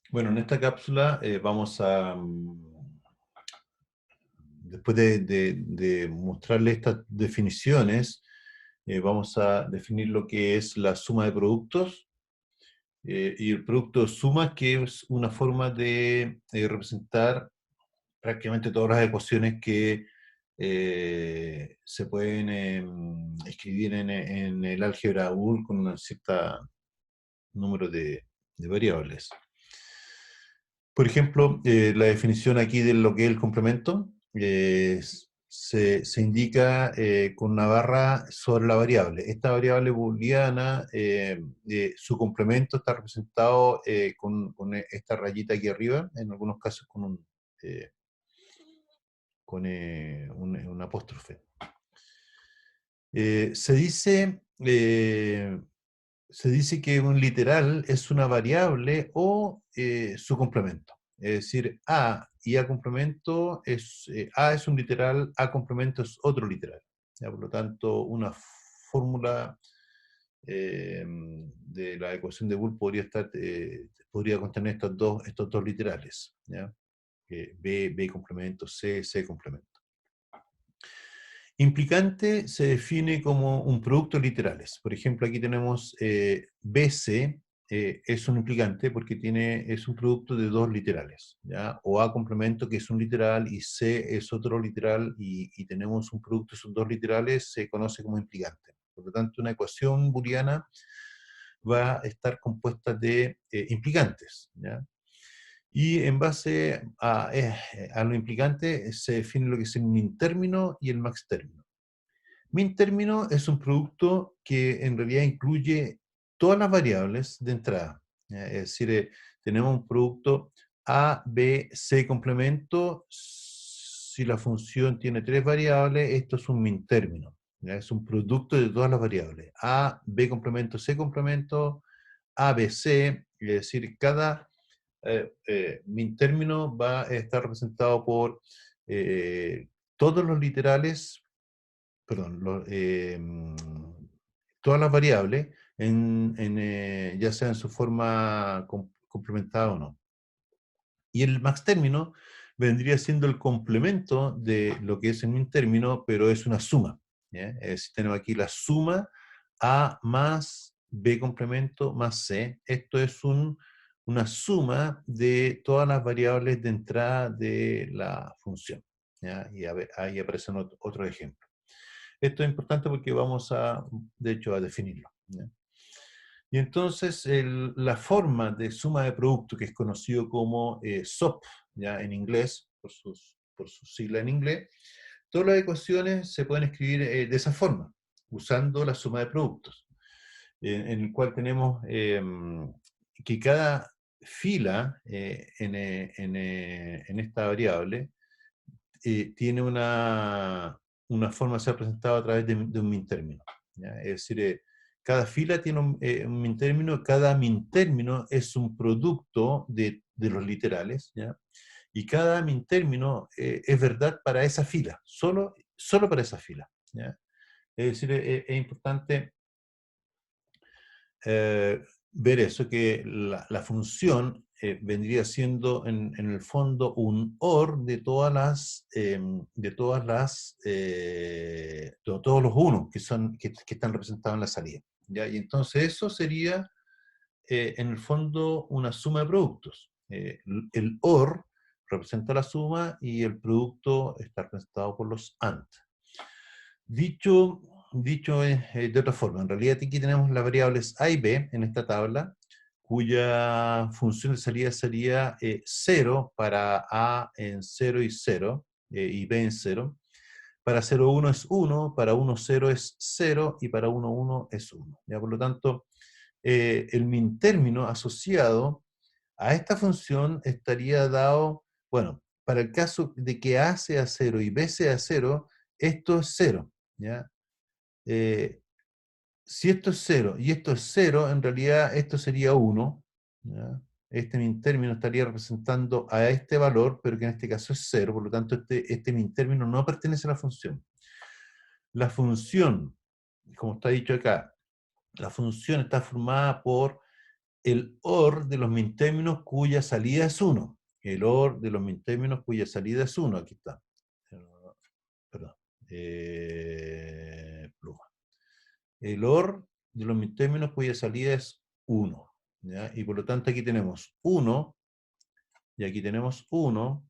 Bueno, en esta cápsula vamos a, después de mostrarle estas definiciones, vamos a definir lo que es la suma de productos y el producto de suma, que es una forma de representar prácticamente todas las ecuaciones que se pueden escribir en el álgebra Boole con un cierto número de variables. Por ejemplo, la definición aquí de lo que es el complemento se indica con una barra sobre la variable. Esta variable booleana, su complemento está representado con esta rayita aquí arriba, en algunos casos eh, con un apóstrofe. Eh, se dice eh, se dice que un literal es una variable o su complemento. Es decir, A y A complemento A es un literal, A complemento es otro literal. ¿Ya? Por lo tanto, una fórmula de la ecuación de Boole podría contener estos dos literales. ¿Ya? B complemento, C complemento. Implicante se define como un producto de literales. Por ejemplo, aquí tenemos BC, es un implicante porque es un producto de dos literales, ¿ya? O A complemento, que es un literal, y C es otro literal, y tenemos un producto de esos dos literales, se conoce como implicante. Por lo tanto, una ecuación booleana va a estar compuesta de implicantes, ¿ya? Y en base a lo implicante se define lo que es el min término y el max término. Min término es un producto que en realidad incluye todas las variables de entrada. ¿Ya? Es decir, tenemos un producto A, B, C complemento. Si la función tiene tres variables, esto es un min término. ¿Ya? Es un producto de todas las variables. A, B complemento, C complemento, A, B, C. Es decir, cada min término va a estar representado por todos los literales, perdón, todas las variables, ya sea en su forma complementada o no. Y el max término vendría siendo el complemento de lo que es el min término, pero es una suma. ¿Ya? Es decir, tenemos aquí la suma A más B complemento más C. Esto es una suma de todas las variables de entrada de la función. ¿Ya? Y ahí aparecen otros ejemplos. Esto es importante porque vamos de hecho, a definirlo. ¿Ya? Y entonces la forma de suma de producto, que es conocido como SOP, ¿ya? En inglés, por su sigla en inglés, todas las ecuaciones se pueden escribir de esa forma, usando la suma de productos, en el cual tenemos que cada fila en esta variable tiene una forma de ser presentado a través de un min término. ¿Ya? Es decir, cada fila tiene un min término, cada min término es un producto de los literales, ¿ya? Y cada min término es verdad para esa fila, solo para esa fila. ¿Ya? Es decir, es importante eh, ver eso, que la función vendría siendo en el fondo un OR de todos los unos que están representados en la salida. ¿Ya? Y entonces eso sería en el fondo una suma de productos. El OR representa la suma y el producto está representado por los AND. Dicho, dicho de otra forma, en realidad aquí tenemos las variables A y B en esta tabla, cuya función de salida sería 0 para A en 0 y 0, y B en 0. Para 0, 1 es 1, para 1, 0 es 0, y para 1, 1 es 1. ¿Ya? Por lo tanto, el min término asociado a esta función estaría dado, bueno, para el caso de que A sea 0 y B sea 0, esto es 0. ¿Ya? Eh, si esto es 0 y esto es 0, en realidad esto sería 1. ¿Ya? Este min término estaría representando a este valor, pero que en este caso es 0, por lo tanto este min término no pertenece a la función. La función, como está dicho acá, la función está formada por el OR de los min-términos cuya salida es 1. El OR de los min-términos cuya salida es 1. Aquí está. Perdón. Pluma. El OR de los min-términos cuya salida es 1. ¿Ya? Y por lo tanto aquí tenemos 1 y aquí tenemos 1.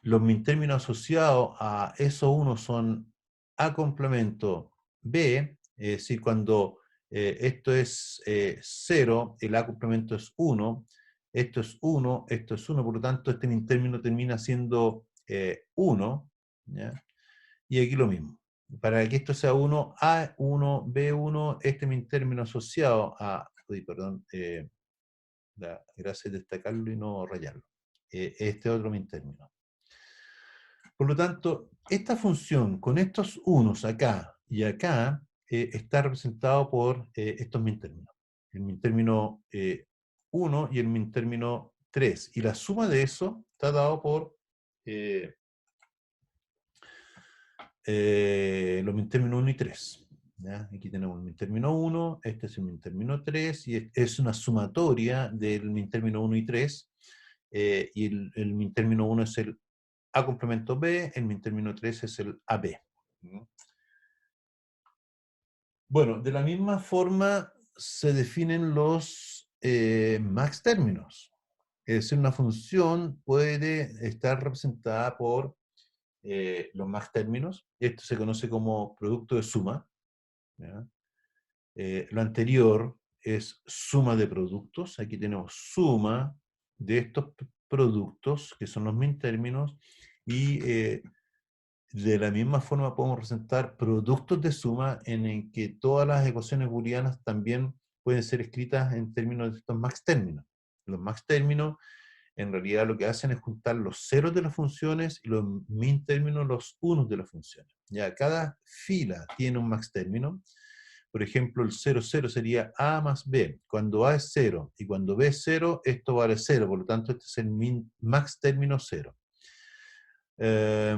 Los min-términos asociados a esos 1 son A complemento B, es decir, cuando esto es 0, el A complemento es 1, esto es 1, esto es 1, por lo tanto este min-término termina siendo 1, ¿ya? Y aquí lo mismo. Para que esto sea 1, A1, B1, este min-término asociado a, perdón, la gracia es destacarlo y no rayarlo, este otro min-término. Por lo tanto, esta función con estos unos acá y acá está representado por estos min-términos. El min-término 1 y el min-término 3. Y la suma de eso está dado por los min-términos 1 y 3. ¿Ya? Aquí tenemos el min-término 1, este es el min-término 3, y es una sumatoria del min-término 1 y 3, y el min-término 1 es el A complemento B, el min-término 3 es el AB. Bueno, de la misma forma se definen los max términos. Es decir, una función puede estar representada por los max términos. Esto se conoce como producto de suma. ¿Ya? Lo anterior es suma de productos. Aquí tenemos suma de estos productos, que son los min términos, y de la misma forma podemos representar productos de suma en el que todas las ecuaciones booleanas también pueden ser escritas en términos de estos max términos. Los max términos en realidad lo que hacen es juntar los ceros de las funciones y los min términos los unos de las funciones. Ya cada fila tiene un max término. Por ejemplo, el 0, 0 sería A más B. Cuando A es 0 y cuando B es 0, esto vale 0. Por lo tanto, este es el max término 0. Este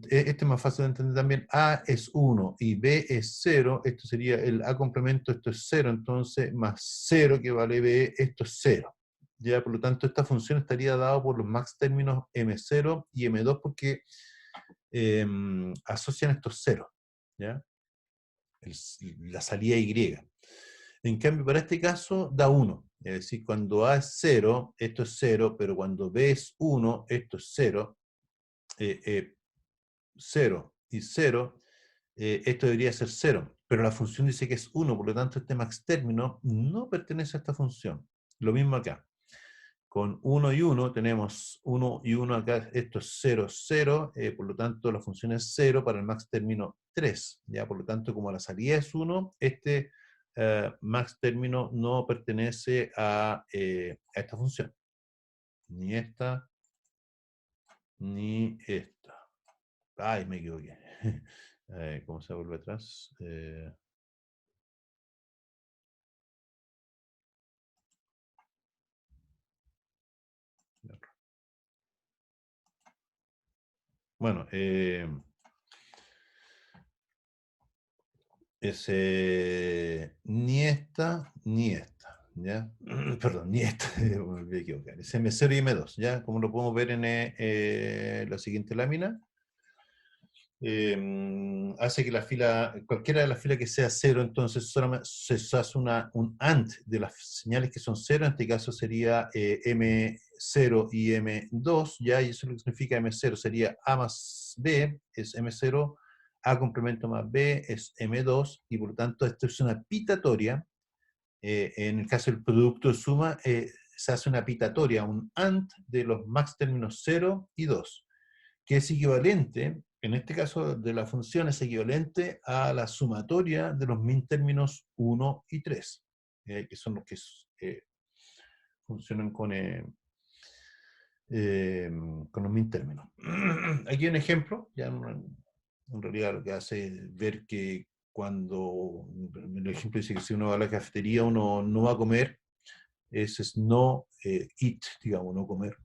es más fácil de entender también. A es 1 y B es 0. Esto sería el A complemento, esto es 0. Entonces, más 0 que vale B, esto es 0. ¿Ya? Por lo tanto, esta función estaría dada por los max términos M0 y M2 porque asocian estos ceros. ¿Ya? La salida Y. En cambio, para este caso, da 1. Es decir, cuando A es 0, esto es 0, pero cuando B es 1, esto es 0. 0 y 0, esto debería ser 0, pero la función dice que es 1, por lo tanto este max término no pertenece a esta función. Lo mismo acá. Con 1 y 1 tenemos 1 y 1 acá, esto es 0, 0, por lo tanto la función es 0 para el max término 3. ¿Ya? Por lo tanto, como la salida es 1, este max término no pertenece a esta función. Ni esta, ni esta. Ay, me equivoqué. ¿Cómo se vuelve atrás? Bueno, es ni esta, ni esta, ¿ya? Perdón, ni esta, me volví a equivocar. Es M0 y M2, ¿ya? Como lo podemos ver en la siguiente lámina. Hace que la fila, cualquiera de las filas que sea 0, entonces solamente se hace un AND de las señales que son 0, en este caso sería M0 y M2, ¿ya? Y eso lo que significa M0 sería A más B, es M0, A complemento más B es M2, y por lo tanto esto es una pitatoria. En el caso del producto de suma, se hace una pitatoria, un AND de los max términos 0 y 2, que es equivalente, en este caso de la función, es equivalente a la sumatoria de los min términos 1 y 3, que son los que funcionan con los min términos. Aquí hay un ejemplo, ya en realidad lo que hace es ver que cuando, el ejemplo dice que si uno va a la cafetería uno no va a comer, ese es no eat, digamos, no comer.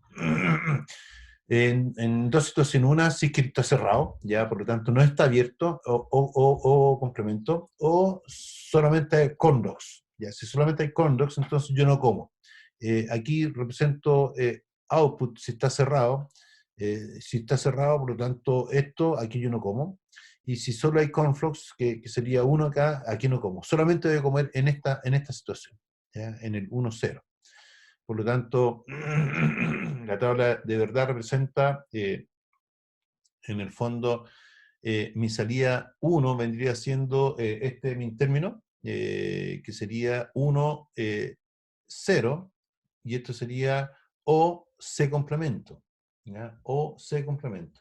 En dos situaciones, una sí que está cerrado, ya por lo tanto no está abierto o complemento, o solamente con dogs, Ya, si solamente hay condox, entonces yo no como. Aquí represento output si está cerrado. Si está cerrado, por lo tanto, esto aquí yo no como. Y si solo hay conflux, que sería uno acá, aquí no como. Solamente voy a comer en esta situación, ¿ya? En el 1,0. Por lo tanto, la tabla de verdad representa, en el fondo, mi salida 1 vendría siendo este mi término, que sería 1, 0, y esto sería O C complemento, ¿ya? O C complemento,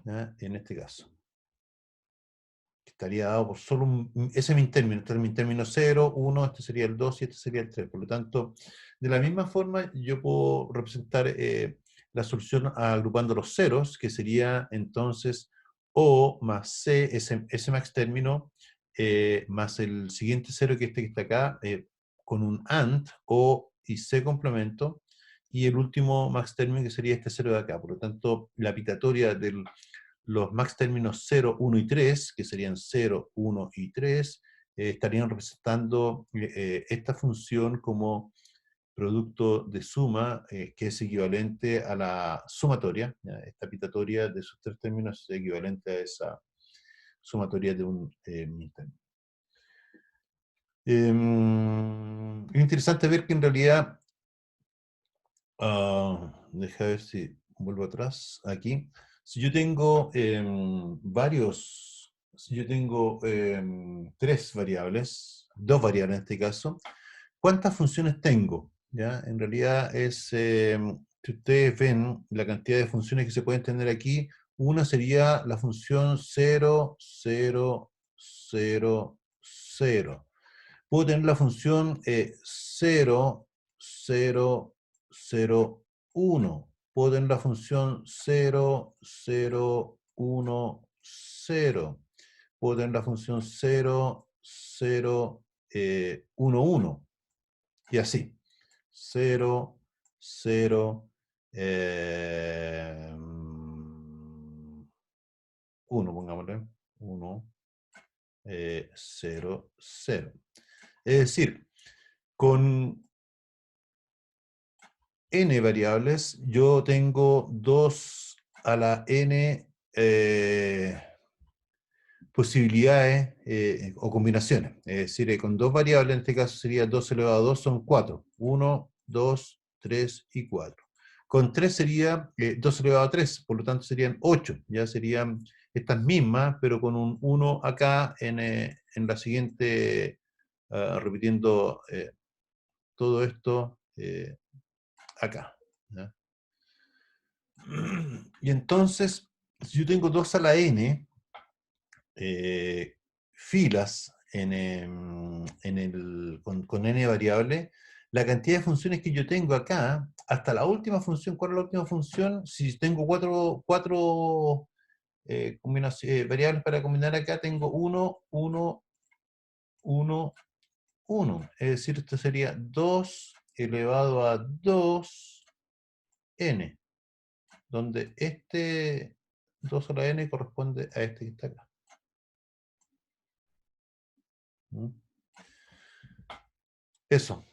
¿ya? En este caso. Estaría dado por solo ese es mi término, este es mi término 0, 1, este sería el 2 y este sería el 3. Por lo tanto, de la misma forma, yo puedo representar la solución agrupando los ceros, que sería entonces O más C, ese max término, más el siguiente cero, que este que está acá, con un AND, O y C complemento, y el último max término, que sería este cero de acá. Por lo tanto, la pitatoria del los max términos 0, 1 y 3, que serían 0, 1 y 3, estarían representando esta función como producto de suma, que es equivalente a la sumatoria. ¿Ya? Esta pitatoria de sus tres términos es equivalente a esa sumatoria de un término. Es interesante ver que en realidad, deja ver si vuelvo atrás, aquí. Si yo tengo si yo tengo tres variables, dos variables en este caso, ¿cuántas funciones tengo? ¿Ya? En realidad es, si ustedes ven la cantidad de funciones que se pueden tener aquí, una sería la función 0, 0, 0, 0. Puedo tener la función 0, 0, 0, 1. Puedo tener la función 0, 0, 1, 0. Puedo tener la función 0, 0, 1, 1. Y así. 0, 0, 1, pongámosle. 1, 0, 0. Es decir, con n variables, yo tengo 2 a la n posibilidades o combinaciones. Es decir, con dos variables, en este caso sería 2 elevado a 2, son 4. 1, 2, 3 y 4. Con 3 sería 2 elevado a 3, por lo tanto serían 8. Ya serían estas mismas, pero con un 1 acá en la siguiente, repitiendo todo esto acá. ¿Ya? Y entonces, si yo tengo 2 a la n filas con n variable, la cantidad de funciones que yo tengo acá, hasta la última función, ¿cuál es la última función? Si tengo cuatro variables para combinar acá, tengo 1, 1, 1, 1. Es decir, esto sería 2 elevado a 2 n, donde este 2 a la n corresponde a este que está acá. ¿Mm? Eso.